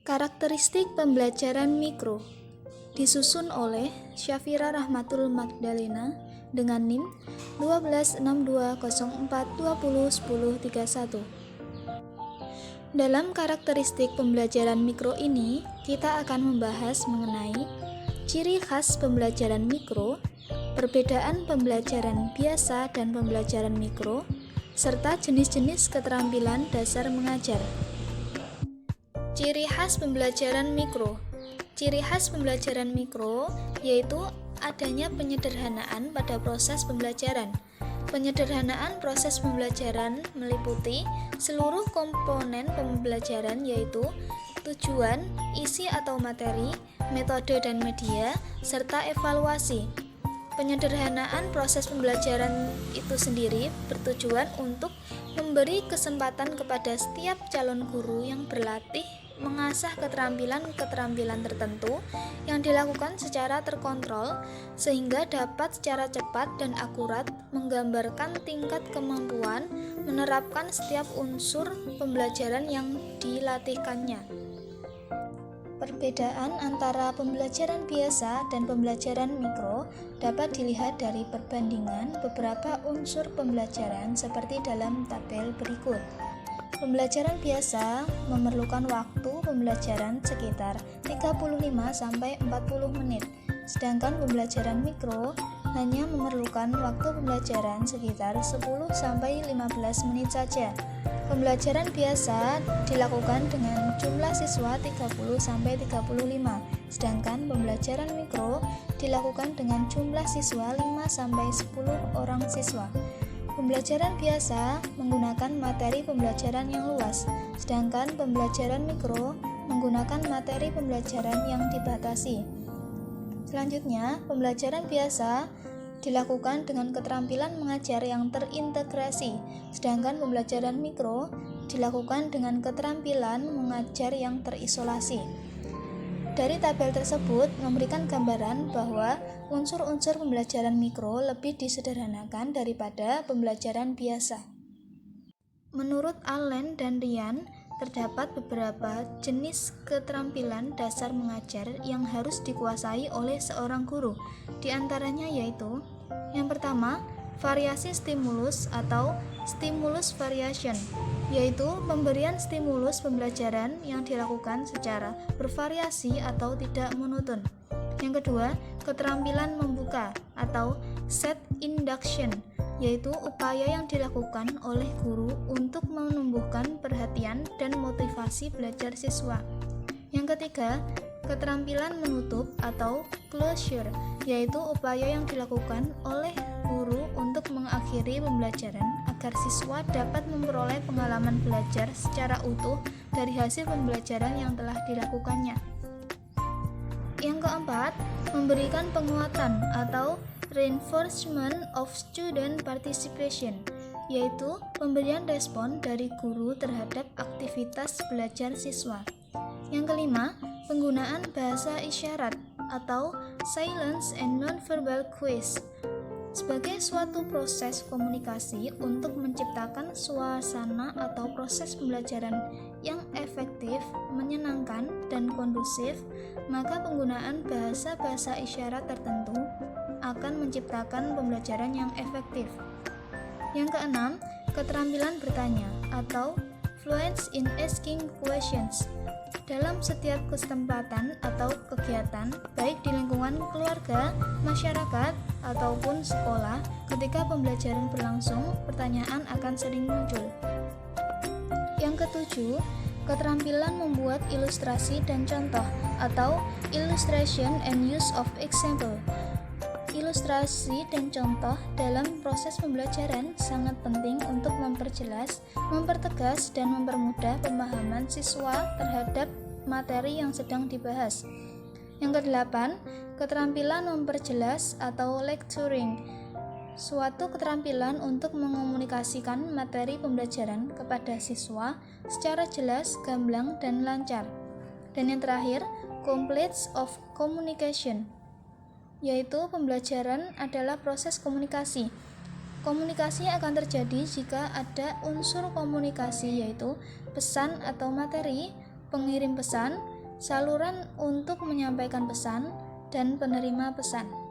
Karakteristik pembelajaran mikro disusun oleh Syafira Rahmatul Magdalena dengan NIM 126204201031. Dalam karakteristik pembelajaran mikro ini, kita akan membahas mengenai ciri khas pembelajaran mikro, perbedaan pembelajaran biasa dan pembelajaran mikro, serta jenis-jenis keterampilan dasar mengajar. Ciri khas pembelajaran mikro. Ciri khas pembelajaran mikro yaitu adanya penyederhanaan pada proses pembelajaran. Penyederhanaan proses pembelajaran meliputi seluruh komponen pembelajaran yaitu tujuan, isi atau materi, metode dan media, serta evaluasi. Penyederhanaan proses pembelajaran itu sendiri bertujuan untuk memberi kesempatan kepada setiap calon guru yang berlatih mengasah keterampilan-keterampilan tertentu yang dilakukan secara terkontrol sehingga dapat secara cepat dan akurat menggambarkan tingkat kemampuan menerapkan setiap unsur pembelajaran yang dilatihkannya. Perbedaan antara pembelajaran biasa dan pembelajaran mikro dapat dilihat dari perbandingan beberapa unsur pembelajaran seperti dalam tabel berikut. Pembelajaran biasa memerlukan waktu pembelajaran sekitar 35-40 menit, sedangkan pembelajaran mikro hanya memerlukan waktu pembelajaran sekitar 10-15 menit saja. Pembelajaran biasa dilakukan dengan jumlah siswa 30-35, sedangkan pembelajaran mikro dilakukan dengan jumlah siswa 5-10 orang siswa. Pembelajaran biasa menggunakan materi pembelajaran yang luas, sedangkan pembelajaran mikro menggunakan materi pembelajaran yang dibatasi. Selanjutnya, pembelajaran biasa dilakukan dengan keterampilan mengajar yang terintegrasi, sedangkan pembelajaran mikro dilakukan dengan keterampilan mengajar yang terisolasi. Dari tabel tersebut memberikan gambaran bahwa unsur-unsur pembelajaran mikro lebih disederhanakan daripada pembelajaran biasa. Menurut Allen dan Ryan, terdapat beberapa jenis keterampilan dasar mengajar yang harus dikuasai oleh seorang guru. Di antaranya yaitu: yang pertama, variasi stimulus atau stimulus variation, yaitu pemberian stimulus pembelajaran yang dilakukan secara bervariasi atau tidak monoton. Yang kedua, keterampilan membuka atau set induction, yaitu upaya yang dilakukan oleh guru untuk menumbuhkan perhatian dan motivasi belajar siswa. Yang ketiga, keterampilan menutup atau closure, yaitu upaya yang dilakukan oleh guru untuk mengakhiri pembelajaran agar siswa dapat memperoleh pengalaman belajar secara utuh dari hasil pembelajaran yang telah dilakukannya. Yang keempat, memberikan penguatan atau reinforcement of student participation, yaitu pemberian respon dari guru terhadap aktivitas belajar siswa. Yang kelima, penggunaan bahasa isyarat atau silence and nonverbal cues sebagai suatu proses komunikasi untuk menciptakan suasana atau proses pembelajaran yang efektif, menyenangkan, dan kondusif, maka penggunaan bahasa-bahasa isyarat tertentu akan menciptakan pembelajaran yang efektif. Yang keenam, keterampilan bertanya atau fluence in asking questions. Dalam setiap kesempatan atau kegiatan, baik di lingkungan keluarga, masyarakat, ataupun sekolah, ketika pembelajaran berlangsung, pertanyaan akan sering muncul. Yang ketujuh, keterampilan membuat ilustrasi dan contoh atau illustration and use of example. Ilustrasi dan contoh dalam proses pembelajaran sangat penting untuk memperjelas, mempertegas, dan mempermudah pemahaman siswa terhadap materi yang sedang dibahas. Yang kedelapan, keterampilan memperjelas atau lecturing, suatu keterampilan untuk mengomunikasikan materi pembelajaran kepada siswa secara jelas, gamblang, dan lancar. Dan yang terakhir, completes of communication, yaitu pembelajaran adalah proses komunikasi. Komunikasi akan terjadi jika ada unsur komunikasi yaitu pesan atau materi, pengirim pesan, Saluran untuk menyampaikan pesan dan penerima pesan.